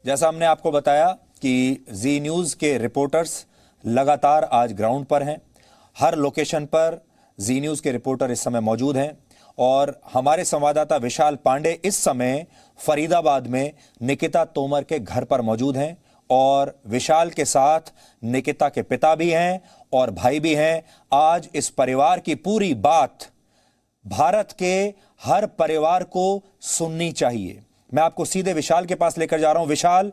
जैसा हमने आपको बताया कि जी न्यूज़ के रिपोर्टर्स लगातार आज ग्राउंड पर हैं। हर लोकेशन पर जी न्यूज़ के रिपोर्टर इस समय मौजूद हैं और हमारे संवाददाता विशाल पांडे इस समय फरीदाबाद में निकिता तोमर के घर पर मौजूद हैं और विशाल के साथ निकिता के पिता भी हैं और भाई भी हैं। आज इस परिवार की पूरी बात भारत के हर परिवार को सुननी चाहिए। मैं आपको सीधे विशाल के पास लेकर जा रहा हूं। विशाल,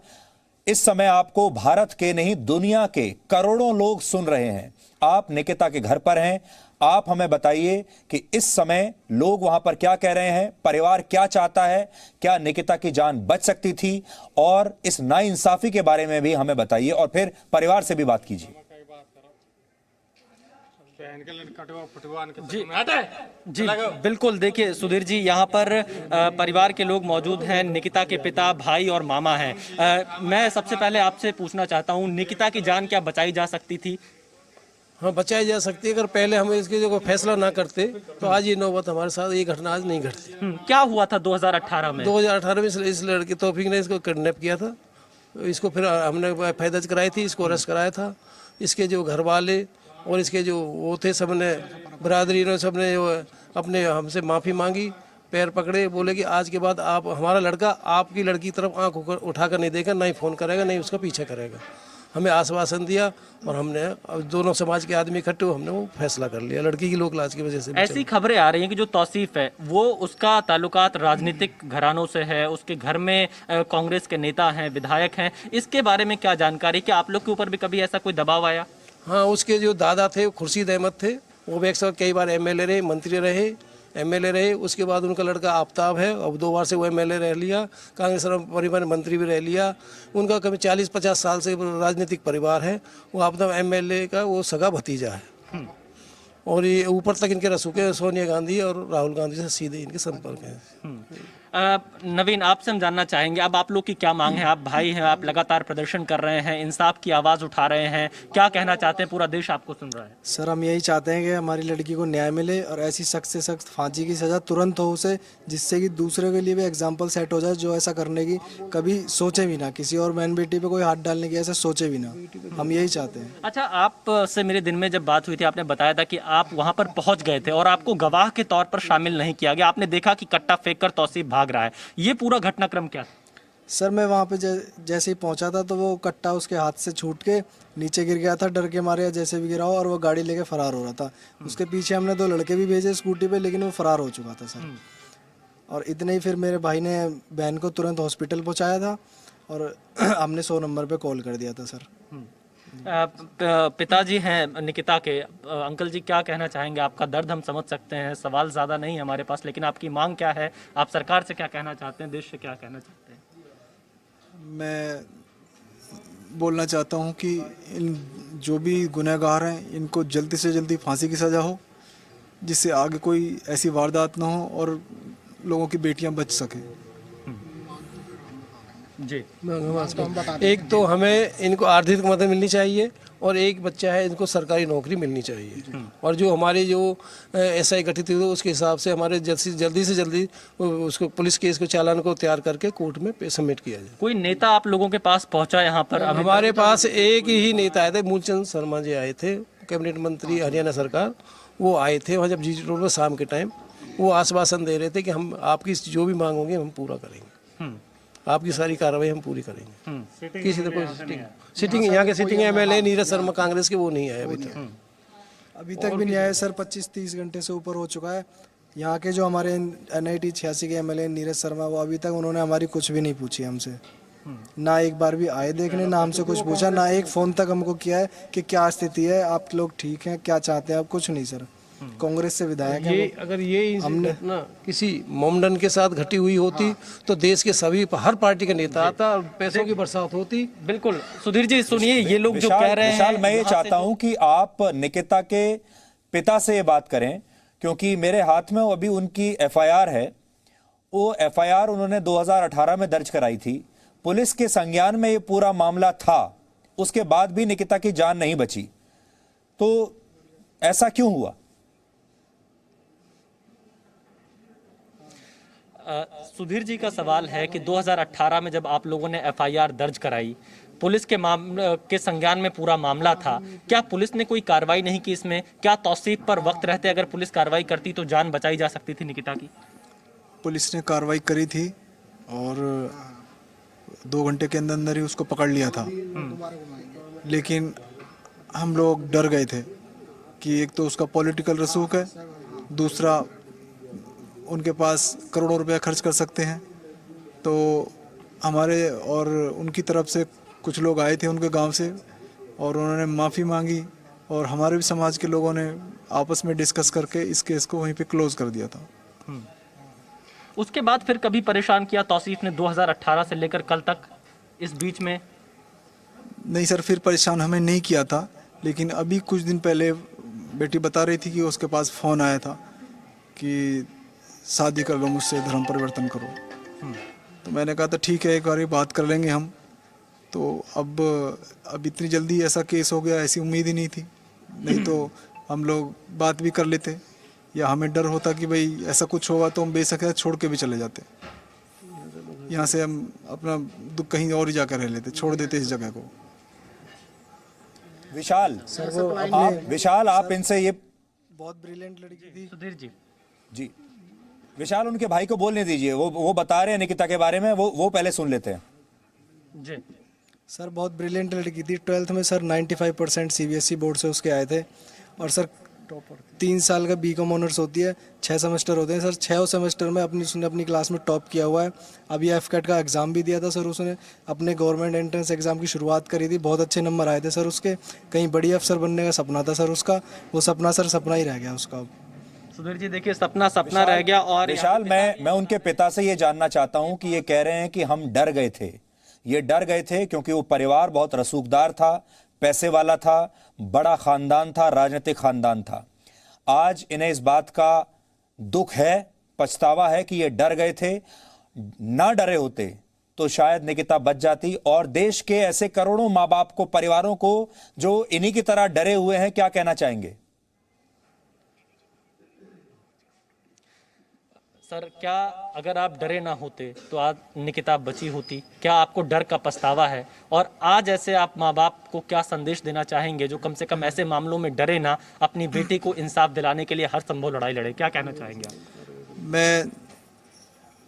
इस समय आपको भारत के नहीं दुनिया के करोड़ों लोग सुन रहे हैं। आप निकिता के घर पर हैं। आप हमें बताइए कि इस समय लोग वहां पर क्या कह रहे हैं, परिवार क्या चाहता है, क्या निकिता की जान बच सकती थी, और इस नाइंसाफी के बारे में भी हमें बताइए और फिर परिवार से भी बात कीजिए। जी जी बिल्कुल। देखिए सुधीर जी, यहाँ पर परिवार के लोग मौजूद हैं। निकिता के पिता, भाई और मामा हैं। मैं सबसे पहले आपसे पूछना चाहता हूँ, निकिता की जान क्या बचाई जा सकती थी? हाँ, बचाई जा सकती है। अगर पहले हम इसके जो फैसला ना करते तो आज ये नौबत हमारे साथ, ये घटना आज नहीं घटती। क्या हुआ था 2018 में? 2018 में इस लड़की तौफीक ने इसको किडनैप किया था। इसको फिर हमने एफ.आई.आर. दर्ज कराई थी, इसको अरेस्ट कराया था। इसके जो घर वाले और इसके जो वो थे, सबने बरादरी ने सबने अपने हमसे माफ़ी मांगी, पैर पकड़े, बोले कि आज के बाद आप, हमारा लड़का आपकी लड़की की तरफ आंख उठाकर नहीं देगा, ना ही फ़ोन करेगा, नहीं उसका पीछा करेगा। हमें आश्वासन दिया और हमने दोनों समाज के आदमी इकट्ठे हुए, हमने वो फैसला कर लिया लड़की की लोक लाज की वजह से। ऐसी खबरें आ रही हैं कि जो तौसीफ है वो उसका ताल्लुकात राजनीतिक घरानों से है, उसके घर में कांग्रेस के नेता हैं, विधायक हैं। इसके बारे में क्या जानकारी? क्या आप लोग के ऊपर भी कभी ऐसा कोई दबाव आया? हाँ, उसके जो दादा थे खुर्शीद अहमद थे, वो भी अक्सर कई बार एमएलए रहे, मंत्री रहे, एमएलए रहे। उसके बाद उनका लड़का आफ्ताब है, अब 2 बार से वो एमएलए रह लिया, कांग्रेस परिवहन मंत्री भी रह लिया। उनका कभी 40-50 साल से राजनीतिक परिवार है। वो आफ्ताब एमएलए का वो सगा भतीजा है और ये ऊपर तक इनके रसूखे सोनिया गांधी और राहुल गांधी से सीधे इनके संपर्क हैं। नवीन, आपसे हम जानना चाहेंगे, अब आप लोग की क्या मांग है? आप भाई हैं, आप लगातार प्रदर्शन कर रहे हैं, इंसाफ की आवाज़ उठा रहे हैं, क्या कहना चाहते हैं? पूरा देश आपको सुन रहा है। सर, हम यही चाहते हैं कि हमारी लड़की को न्याय मिले और ऐसी सख्त से सख्त फांसी की सज़ा तुरंत हो उसे, जिससे कि दूसरे के लिए भी एग्जाम्पल सेट हो जाए, जो ऐसा करने की कभी सोचे भी ना, किसी और बहन बेटी पे कोई हाथ डालने की ऐसा सोचे भी ना। हम यही चाहते हैं। अच्छा, आपसे मेरे दिन में जब बात हुई थी, आपने बताया था कि आप वहाँ पर पहुँच गए थे और आपको गवाह के तौर पर शामिल नहीं किया गया। आपने देखा कि कट्टा फेंक कर तौसीफ भाग रहा है। ये पूरा घटनाक्रम क्या था? सर, मैं वहाँ पे जैसे ही पहुँचा था तो वो कट्टा उसके हाथ से छूट के नीचे गिर गया था, डर के मारे या जैसे भी गिरा हो, और वो गाड़ी लेके फरार हो रहा था। उसके पीछे हमने 2 लड़के भी भेजे स्कूटी पे, लेकिन वो फरार हो चुका था सर। और इतने ही फिर मेरे भाई ने बहन को तुरंत हॉस्पिटल पहुँचाया था और हमने 100 नंबर पे कॉल कर दिया था सर। पिताजी हैं निकिता के, अंकल जी क्या कहना चाहेंगे? आपका दर्द हम समझ सकते हैं, सवाल ज़्यादा नहीं हमारे पास, लेकिन आपकी मांग क्या है? आप सरकार से क्या कहना चाहते हैं, देश से क्या कहना चाहते हैं? मैं बोलना चाहता हूँ कि इन जो भी गुनहगार हैं, इनको जल्दी से जल्दी फांसी की सज़ा हो, जिससे आगे कोई ऐसी वारदात ना हो और लोगों की बेटियां बच सकें। जी, एक तो हमें इनको आर्थिक मदद मिलनी चाहिए और एक बच्चा है, इनको सरकारी नौकरी मिलनी चाहिए। और जो हमारी जो एसआई गठित हुई उसके हिसाब से हमारे जल्दी से जल्दी उसको पुलिस केस को चालान को तैयार करके कोर्ट में सबमिट किया जाए। कोई नेता आप लोगों के पास पहुंचा यहाँ पर? हमारे पास एक ही नेता आए थे, मूलचंद शर्मा जी आए थे, कैबिनेट मंत्री हरियाणा सरकार। वो आए थे वहाँ जब जीटी रोड में शाम के टाइम। वो आश्वासन दे रहे थे कि हम आपकी जो भी मांग होंगे हम पूरा करेंगे, आपकी सारी कार्रवाई हम पूरी करेंगे। किसी तरह कोई सिटिंग यहाँ के सिटिंग एमएलए नीरज शर्मा कांग्रेस के, वो नहीं आए अभी तक भी न्याय सर 25-30 घंटे से ऊपर हो चुका है। यहाँ के जो हमारे NIT 86 के एमएलए नीरज शर्मा, वो अभी तक उन्होंने हमारी कुछ भी नहीं पूछी हमसे। ना एक बार भी आए देखने, ना हमसे कुछ पूछा, ना एक फ़ोन तक हमको किया है कि क्या स्थिति है, आप लोग ठीक हैं, क्या चाहते हैं आप, कुछ नहीं सर। कांग्रेस से विधायक ये अगर ये घटना किसी मोमडन के साथ घटी हुई होती तो देश के सभी हर पार्टी का नेता आता और पैसों की बरसात होती। बिल्कुल। सुधीर जी सुनिए, ये लोग जो कह रहे हैं, विशाल, मैं ये चाहता हूं कि आप निकिता के पिता से ये बात करें, क्योंकि मेरे हाथ में अभी उनकी FIR है। वो FIR उन्होंने 2018 में दर्ज कराई थी। पुलिस के संज्ञान में ये पूरा मामला था, उसके बाद भी निकिता की जान नहीं बची। तो ऐसा क्यों हुआ? सुधीर जी का सवाल है कि 2018 में जब आप लोगों ने एफआईआर दर्ज कराई, पुलिस के मामले के संज्ञान में पूरा मामला था, क्या पुलिस ने कोई कार्रवाई नहीं की इसमें? क्या तौसीफ पर वक्त रहते अगर पुलिस कार्रवाई करती तो जान बचाई जा सकती थी निकिता की? पुलिस ने कार्रवाई करी थी और 2 घंटे के अंदर अंदर ही उसको पकड़ लिया था। लेकिन हम लोग डर गए थे कि एक तो उसका पॉलिटिकल रसूख है, दूसरा उनके पास करोड़ों रुपया खर्च कर सकते हैं। तो हमारे और उनकी तरफ से कुछ लोग आए थे उनके गांव से और उन्होंने माफ़ी मांगी और हमारे भी समाज के लोगों ने आपस में डिस्कस करके इस केस को वहीं पे क्लोज कर दिया था। उसके बाद फिर कभी परेशान किया तौसीफ ने 2018 से लेकर कल तक, इस बीच में? नहीं सर, फिर परेशान हमें नहीं किया था, लेकिन अभी कुछ दिन पहले बेटी बता रही थी कि उसके पास फ़ोन आया था कि शादी कर लो मुझसे, धर्म परिवर्तन करो। तो मैंने कहा था ठीक है, एक बार बात कर लेंगे हम। तो अब इतनी जल्दी ऐसा केस हो गया, ऐसी उम्मीद ही नहीं थी। नहीं तो हम लोग बात भी कर लेते, या हमें डर होता कि भाई ऐसा कुछ होगा तो हम बेशक छोड़ के भी चले जाते। यहाँ से हम अपना दुख कहीं और ही जाकर रह लेते, छोड़ देते इस जगह को। विशाल, सर वो आप इनसे ये बहुत ब्रिलियंट लड़की थी। सुधीर जी जी विशाल, उनके भाई को बोलने दीजिए, वो बता रहे हैं निकिता के बारे में, वो पहले सुन लेते हैं। जी सर बहुत ब्रिलियंट लड़की थी। 12th में सर 95% सीबीएसई बोर्ड से उसके आए थे। और सर 3 साल का बीकॉम ऑनर्स होती है, 6 सेमेस्टर होते हैं सर। 6 सेमेस्टर में उसने अपनी क्लास में टॉप किया हुआ है। अभी एफकेट का एग्ज़ाम भी दिया था सर उसने। अपने गवर्नमेंट एंट्रेंस एग्ज़ाम की शुरुआत करी थी, बहुत अच्छे नंबर आए थे सर उसके। कहीं बड़ी अफसर बनने का सपना था सर उसका, वो सपना सर सपना ही रह गया उसका। सुधीर जी देखिए, सपना रह गया। और विशाल, मैं उनके पिता से ये जानना चाहता हूं कि ये कह रहे हैं कि हम डर गए थे। ये डर गए थे क्योंकि वो परिवार बहुत रसूखदार था, पैसे वाला था, बड़ा खानदान था, राजनीतिक खानदान था। आज इन्हें इस बात का दुख है, पछतावा है कि ये डर गए थे। ना डरे होते तो शायद निकिता बच जाती। और देश के ऐसे करोड़ों माँ बाप को, परिवारों को जो इन्हीं की तरह डरे हुए हैं, क्या कहना चाहेंगे? सर, क्या अगर आप डरे ना होते तो आज निकिता बची होती? क्या आपको डर का पछतावा है? और आज ऐसे आप माँ बाप को क्या संदेश देना चाहेंगे जो कम से कम ऐसे मामलों में डरे ना, अपनी बेटी को इंसाफ दिलाने के लिए हर संभव लड़ाई लड़े? क्या कहना चाहेंगे आप? मैं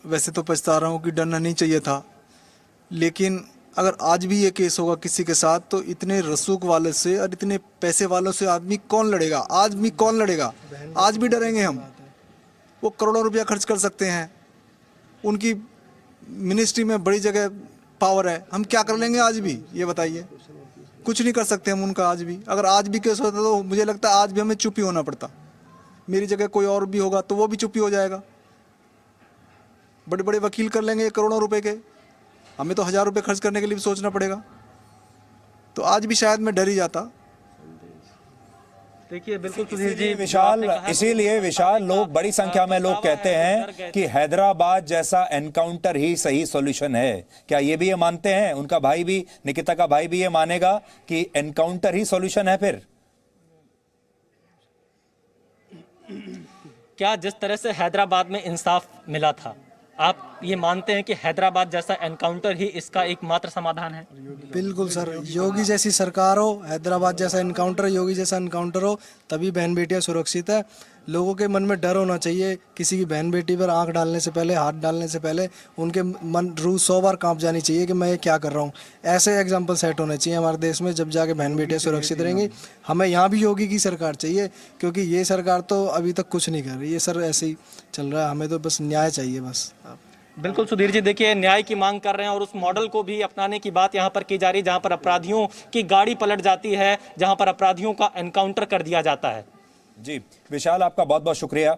वैसे तो पछता रहा हूँ कि डरना नहीं चाहिए था, लेकिन अगर आज भी ये केस होगा किसी के साथ तो इतने रसूख वाले से और इतने पैसे वालों से आदमी कौन लड़ेगा? आदमी कौन लड़ेगा? आज भी डरेंगे हम। वो करोड़ों रुपया खर्च कर सकते हैं, उनकी मिनिस्ट्री में बड़ी जगह पावर है। हम क्या कर लेंगे आज भी, ये बताइए? कुछ नहीं कर सकते हम उनका आज भी। अगर आज भी केस होता तो मुझे लगता है आज भी हमें चुप ही होना पड़ता। मेरी जगह कोई और भी होगा तो वो भी चुप ही हो जाएगा। बड़े बड़े वकील कर लेंगे करोड़ों रुपए के, हमें तो 1000 रुपये खर्च करने के लिए भी सोचना पड़ेगा। तो आज भी शायद मैं डर ही जाता। देखिए बिल्कुल सुधीर जी, विशाल, इसीलिए विशाल, लोग बड़ी संख्या में लोग कहते हैं कि हैदराबाद जैसा एनकाउंटर ही सही सॉल्यूशन है। क्या ये भी ये मानते हैं? उनका भाई भी, निकिता का भाई भी ये मानेगा कि एनकाउंटर ही सॉल्यूशन है? फिर क्या जिस तरह से हैदराबाद में इंसाफ मिला था, आप ये मानते हैं कि हैदराबाद जैसा एनकाउंटर ही इसका एकमात्र समाधान है? बिल्कुल सर, योगी जैसी सरकार हो, हैदराबाद जैसा एनकाउंटर, योगी जैसा एनकाउंटर हो, तभी बहन बेटियां सुरक्षित है। लोगों के मन में डर होना चाहिए। किसी की बहन बेटी पर आंख डालने से पहले, हाथ डालने से पहले उनके मन, रूह 100 बार कांप जानी चाहिए कि मैं ये क्या कर रहा हूँ। ऐसे एग्जाम्पल सेट होने चाहिए हमारे देश में, जब जाके बहन बेटियां सुरक्षित रहेंगी। हमें यहाँ भी योगी की सरकार चाहिए, क्योंकि ये सरकार तो अभी तक कुछ नहीं कर रही। ये सर ऐसे ही चल रहा है। हमें तो बस न्याय चाहिए बस। बिल्कुल सुधीर जी, देखिए न्याय की मांग कर रहे हैं और उस मॉडल को भी अपनाने की बात यहाँ पर की जा रही है, जहाँ पर अपराधियों की गाड़ी पलट जाती है, जहाँ पर अपराधियों का एनकाउंटर कर दिया जाता है। जी विशाल, आपका बहुत बहुत शुक्रिया।